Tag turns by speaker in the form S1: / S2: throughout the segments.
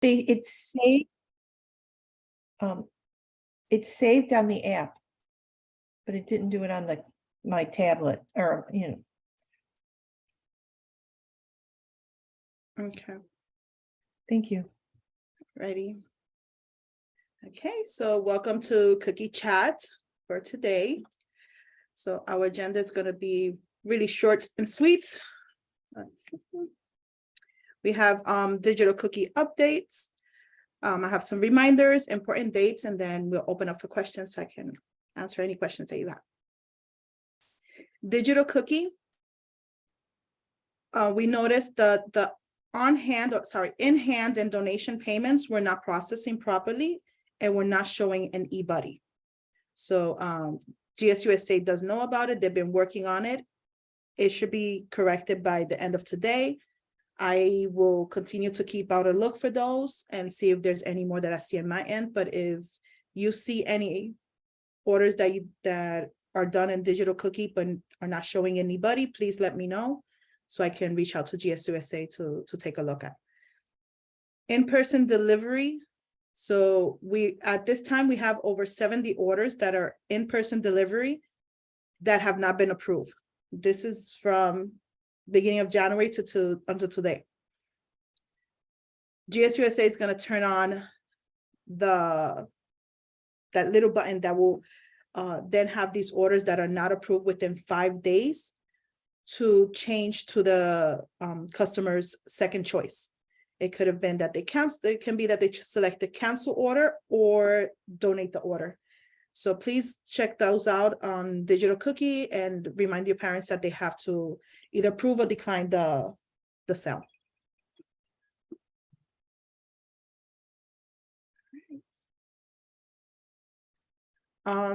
S1: It's saved. It's saved on the app, but it didn't do it on my tablet or,
S2: Okay,
S1: thank you.
S2: ready. Okay, so welcome to Cookie Chat for today. So our agenda is going to be really short and sweet. We have digital cookie updates. I have some reminders, important dates, and then we'll open up for questions so I can answer any questions that you have. Digital cookie. We noticed that the in-hand and donation payments were not processing properly and were not showing an eBuddy. So GSUSA does know about it. They've been working on it. It should be corrected by the end of today. I will continue to keep out a look for those and see if there's any more that I see on my end. But if you see any orders that are done in digital cookie but are not showing anybody, please let me know so I can reach out to GSUSA to take a look at. In-person delivery. So at this time, we have over 70 orders that are in-person delivery that have not been approved. This is from beginning of January until today. GSUSA is going to turn on that little button that will then have these orders that are not approved within 5 days to change to the customer's second choice. It could have been that they cancel. It can be that they select the cancel order or donate the order. So please check those out on digital cookie and remind your parents that they have to either approve or decline the sale.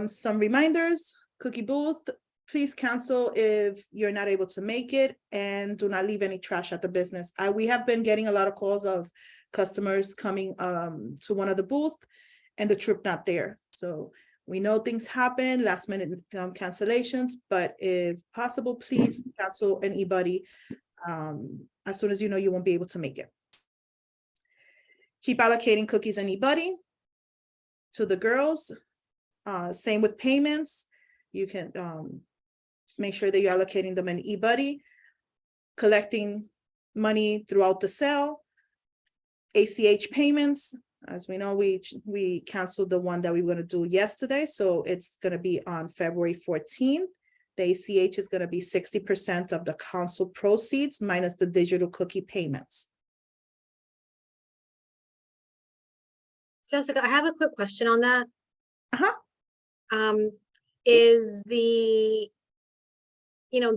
S2: Some reminders, cookie booth, please cancel if you're not able to make it and do not leave any trash at the business. We have been getting a lot of calls of customers coming to one of the booth and the trip not there. So we know things happen, last minute cancellations, but if possible, please cancel an eBuddy as soon as you know you won't be able to make it. Keep allocating cookies and eBuddy to the girls. Same with payments. You can make sure that you're allocating them in eBuddy, collecting money throughout the sale, ACH payments. As we know, we canceled the one that we were going to do yesterday, so it's going to be on February 14th. The ACH is going to be 60% of the council proceeds minus the digital cookie payments.
S3: Jessica, I have a quick question on that.
S2: Uh-huh.
S3: Is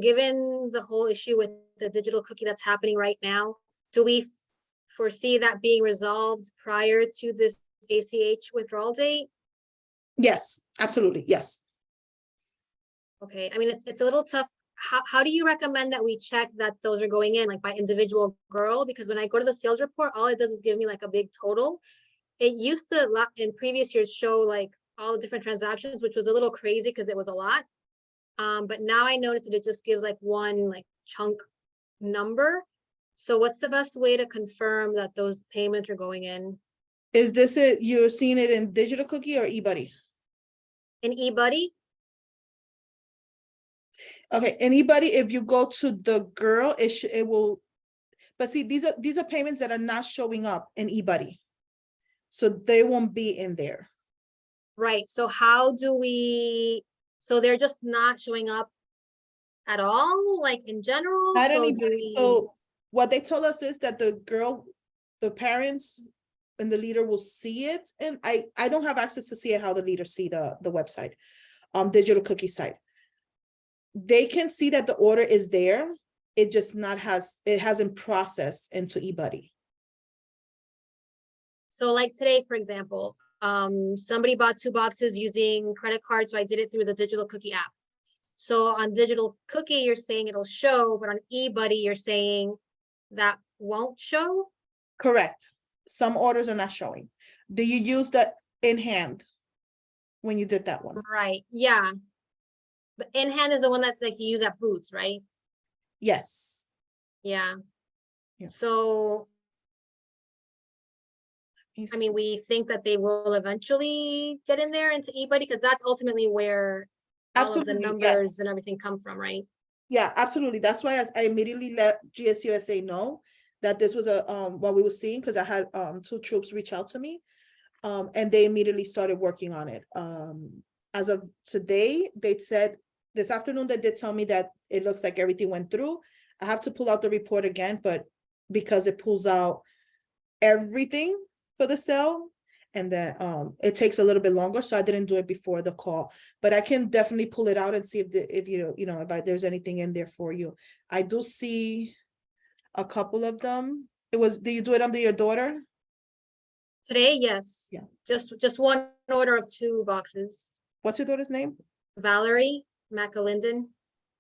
S3: given the whole issue with the digital cookie that's happening right now, do we foresee that being resolved prior to this ACH withdrawal date?
S2: Yes, absolutely. Yes.
S3: Okay. I mean, it's a little tough. How do you recommend that we check that those are going in, like by individual girl? Because when I go to the sales report, all it does is give me like a big total. It used to in previous years show like all the different transactions, which was a little crazy because it was a lot. But now I noticed that it just gives like one like chunk number. So what's the best way to confirm that those payments are going in?
S2: Is this it? You're seeing it in digital cookie or eBuddy?
S3: In eBuddy?
S2: Okay, in eBuddy, if you go to the girl, it will. But see, these are payments that are not showing up in eBuddy, so they won't be in there.
S3: Right. So how do we? So they're just not showing up at all, like in general.
S2: Not
S3: so
S2: anybody. So what they told us is that the parents and the leader will see it, and I don't have access to see it how the leaders see the website, digital cookie site. They can see that the order is there. It just hasn't processed into eBuddy.
S3: So like today, for example, somebody bought 2 boxes using credit card, so I did it through the digital cookie app. So on digital cookie, you're saying it'll show, but on eBuddy, you're saying that won't show?
S2: Correct. Some orders are not showing. Do you use the in hand when you did that one?
S3: Right. Yeah. The in hand is the one that's like you use at booths, right?
S2: Yes.
S3: Yeah.
S2: Yeah.
S3: So I mean, we think that they will eventually get in there into eBuddy, because that's ultimately where all of the
S2: Absolutely,
S3: numbers
S2: yes.
S3: and everything come from, right?
S2: Yeah, absolutely. That's why I immediately let GSUSA know that this was what we were seeing, because I had two troops reach out to me. And they immediately started working on it. As of today, they said this afternoon, they did tell me that it looks like everything went through. I have to pull out the report again, but because it pulls out everything for the cell, and then it takes a little bit longer, so I didn't do it before the call. But I can definitely pull it out and see if there's anything in there for you. I do see a couple of them. Did you do it under your daughter?
S3: Today, yes.
S2: Yeah.
S3: Just one order of 2 boxes.
S2: What's your daughter's name?
S3: Valerie McAlinden.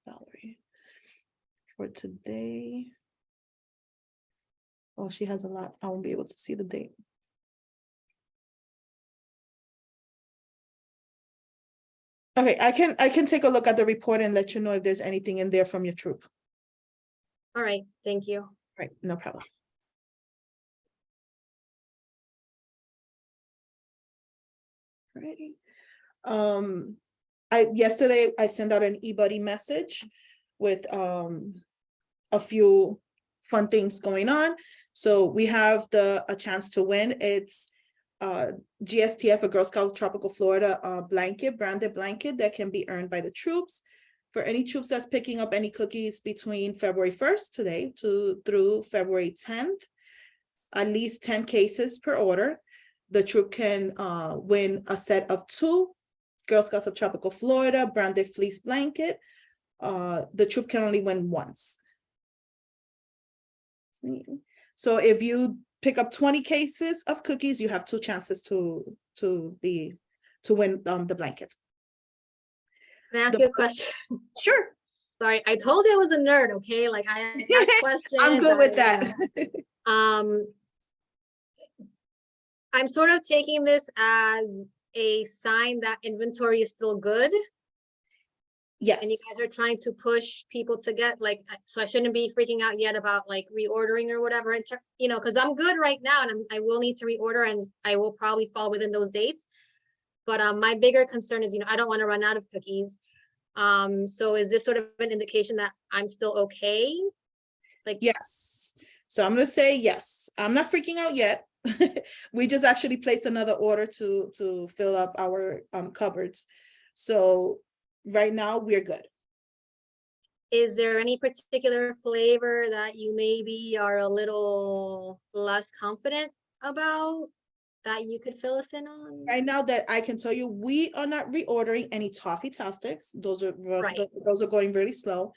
S2: Valerie. For today. Oh, she has a lot. I won't be able to see the date. Okay, I can take a look at the report and let you know if there's anything in there from your troop.
S3: All right, thank you.
S2: Right, no problem. Right. Yesterday I sent out an eBuddy message with a few fun things going on. So we have a chance to win. It's GSTF, a Girl Scout Tropical Florida branded blanket that can be earned by the troops. For any troops that's picking up any cookies between February 1st today through February 10th, at least 10 cases per order, the troop can win a set of 2 Girl Scouts of Tropical Florida branded fleece blanket. The troop can only win once. So if you pick up 20 cases of cookies, you have 2 chances to win the blanket.
S3: Can I ask you a question?
S2: Sure.
S3: Sorry, I told you I was a nerd, okay? Like I ask questions.
S2: I'm good with that.
S3: I'm sort of taking this as a sign that inventory is still good.
S2: Yes.
S3: And you guys are trying to push people to get so I shouldn't be freaking out yet about like reordering or whatever, because I'm good right now and I will need to reorder and I will probably fall within those dates. But my bigger concern is, I don't want to run out of cookies. So is this sort of an indication that I'm still okay?
S2: Yes. So I'm going to say yes. I'm not freaking out yet. We just actually placed another order to fill up our cupboards. So right now we're good.
S3: Is there any particular flavor that you maybe are a little less confident about that you could fill us in on?
S2: Right now that I can tell you, we are not reordering any toffee Tostics. Those are going really slow.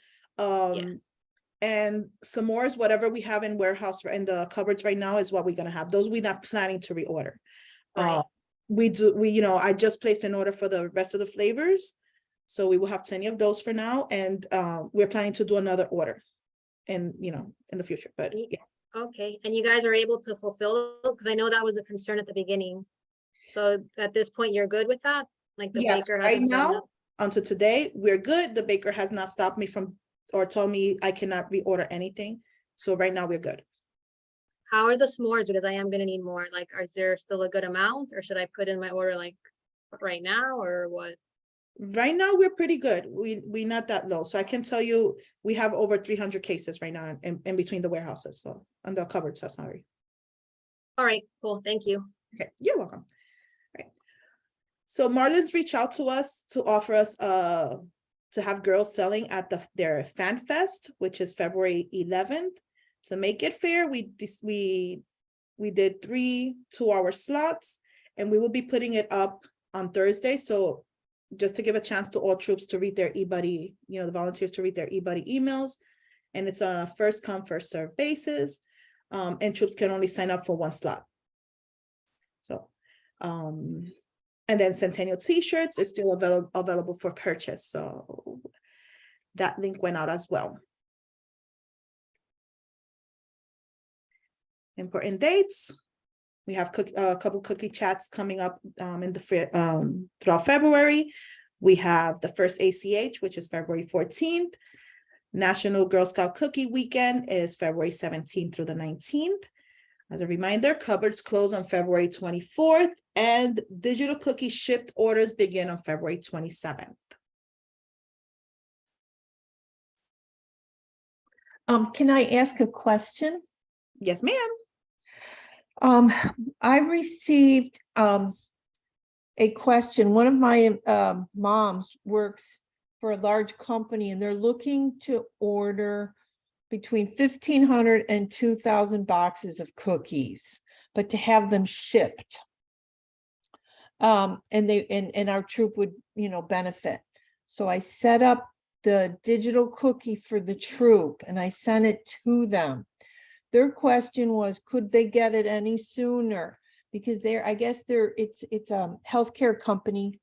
S2: And s'mores, whatever we have in warehouse in the cupboards right now is what we're gonna have. Those we're not planning to reorder.
S3: Right.
S2: I just placed an order for the rest of the flavors. So we will have plenty of those for now. And we're planning to do another order in the future, but yeah.
S3: Okay, and you guys are able to fulfill, because I know that was a concern at the beginning. So at this point, you're good with that? Like the
S2: Yes,
S3: baker
S2: right
S3: hasn't said no?
S2: now, until today, we're good. The baker has not stopped me from or told me I cannot reorder anything. So right now we're good.
S3: How are the s'mores? Because I am gonna need more. Like, is there still a good amount, or should I put in my order like right now, or what?
S2: Right now, we're pretty good. We're not that low. So I can tell you, we have over 300 cases right now in between the warehouses. So on the cupboards, I'm sorry.
S3: All right, cool. Thank you.
S2: Okay, you're welcome. Right. So Marlins reached out to us to offer us to have girls selling at their Fan Fest, which is February 11th. To make it fair, we did 3 2-hour slots, and we will be putting it up on Thursday. So just to give a chance to all troops to read their eBuddy, the volunteers to read their eBuddy emails. And it's on a first come, first serve basis. And troops can only sign up for 1 slot. So, and then Centennial t-shirts is still available for purchase. So that link went out as well. Important dates. We have a couple cookie chats coming up throughout February. We have the first ACH, which is February 14th. National Girl Scout Cookie Weekend is February 17th through the 19th. As a reminder, cupboards close on February 24th and digital cookie shipped orders begin on February 27th.
S1: Can I ask a question?
S2: Yes, ma'am.
S1: I received, a question. One of my, moms works for a large company and they're looking to order between 1,500 and 2,000 boxes of cookies, but to have them shipped. And our troop would, benefit. So I set up the digital cookie for the troop and I sent it to them. Their question was, could they get it any sooner? Because it's a healthcare company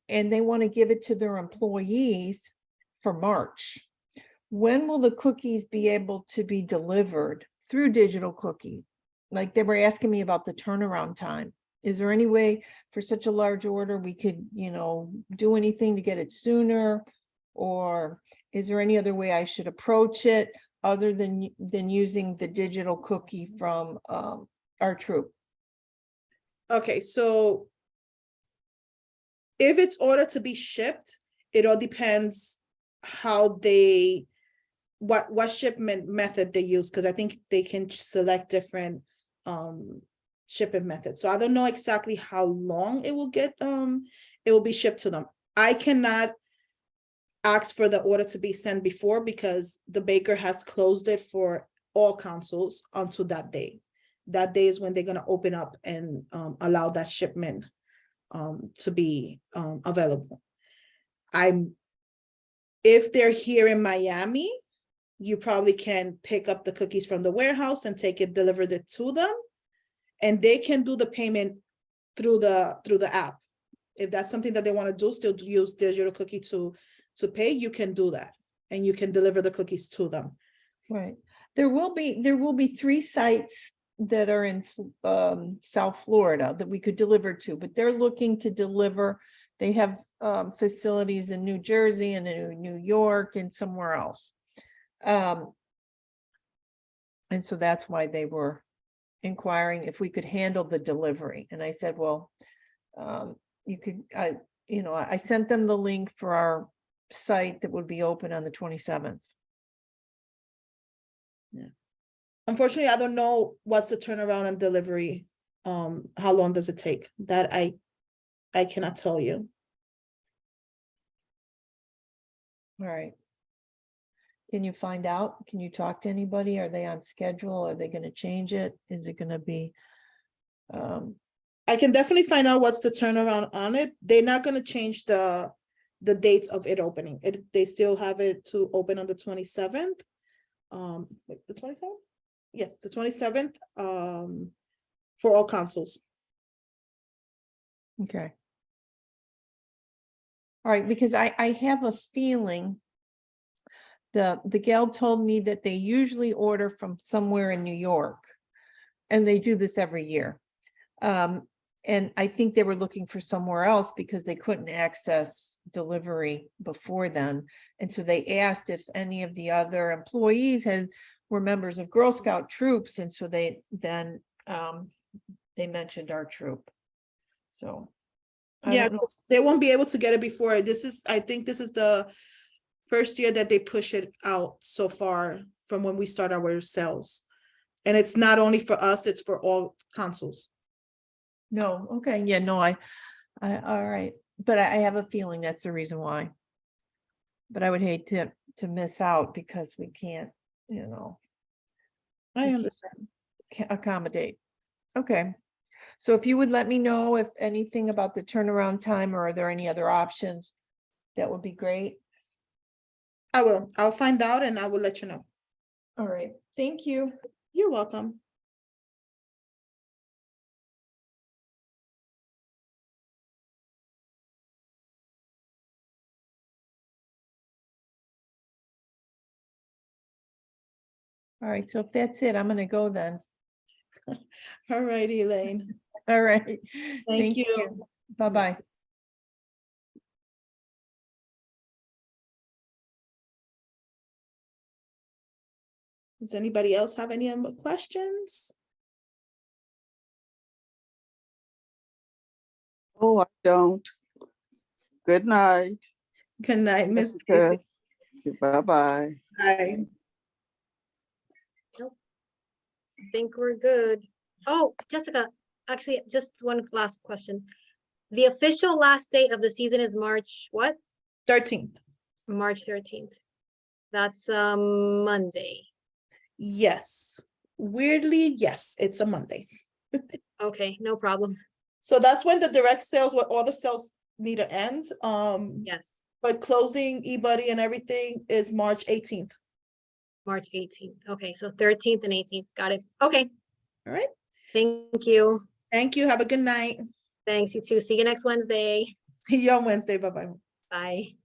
S1: and they want to give it to their employees for March. When will the cookies be able to be delivered through digital cookie? Like they were asking me about the turnaround time. Is there any way for such a large order we could, do anything to get it sooner? Or is there any other way I should approach it other than using the digital cookie from our troop?
S2: Okay, so if it's ordered to be shipped, it all depends how what shipment method they use, because I think they can select different shipping methods. So I don't know exactly how long it will be shipped to them. I cannot ask for the order to be sent before because the baker has closed it for all councils until that day. That day is when they're going to open up and allow that shipment to be available. If they're here in Miami, you probably can pick up the cookies from the warehouse and deliver it to them, and they can do the payment through the app. If that's something that they want to do, still use digital cookie to pay, you can do that, and you can deliver the cookies to them.
S1: Right. There will be 3 sites that are in South Florida that we could deliver to, but they're looking to deliver. They have facilities in New Jersey and in New York and somewhere else. And so that's why they were inquiring if we could handle the delivery. And I said, well, you could, I sent them the link for our site that would be open on the 27th.
S2: Yeah. Unfortunately, I don't know what's the turnaround and delivery. How long does it take? That I cannot tell you.
S1: All right. Can you find out? Can you talk to anybody? Are they on schedule? Are they going to change it? Is it going to be?
S2: I can definitely find out what's the turnaround on it. They're not going to change the dates of it opening. They still have it to open on the 27th. The 27th? Yeah, the 27th. For all councils.
S1: Okay. All right, because I have a feeling the gal told me that they usually order from somewhere in New York, and they do this every year. And I think they were looking for somewhere else because they couldn't access delivery before then. And so they asked if any of the other employees were members of Girl Scout troops. And so they mentioned our troop. So I
S2: Yeah,
S1: don't know.
S2: they won't be able to get it before. I think this is the first year that they push it out so far from when we start our sales. And it's not only for us, it's for all councils.
S1: No, okay, yeah, no, I all right, but I have a feeling that's the reason why. But I would hate to miss out because we can't,
S2: I understand.
S1: can't accommodate. Okay, so if you would let me know if anything about the turnaround time, or are there any other options, that would be great.
S2: I will. I'll find out and I will let you know.
S1: All right, thank you.
S2: You're welcome.
S1: All right, so if that's it, I'm gonna go then.
S2: All right, Elaine.
S1: All right.
S2: Thank you.
S1: Bye-bye.
S2: Does anybody else have any other questions?
S4: Oh, I don't. Good night.
S2: Good night, Miss.
S4: Jessica. Bye-bye.
S2: Bye.
S3: I think we're good. Oh, Jessica, actually, just one last question. The official last date of the season is March, what?
S2: 13th.
S3: March 13th. That's Monday.
S2: Yes. Weirdly, yes, it's a Monday.
S3: Okay, no problem.
S2: So that's when the direct sales, where all the sales need to end.
S3: Yes,
S2: But closing eBuddy and everything is March 18th.
S3: March 18th. Okay, so 13th and 18th. Got it. Okay,
S2: All right.
S3: thank you.
S2: Thank you. Have a good night.
S3: Thanks, you too. See you next Wednesday.
S2: See you on Wednesday. Bye-bye.
S3: Bye.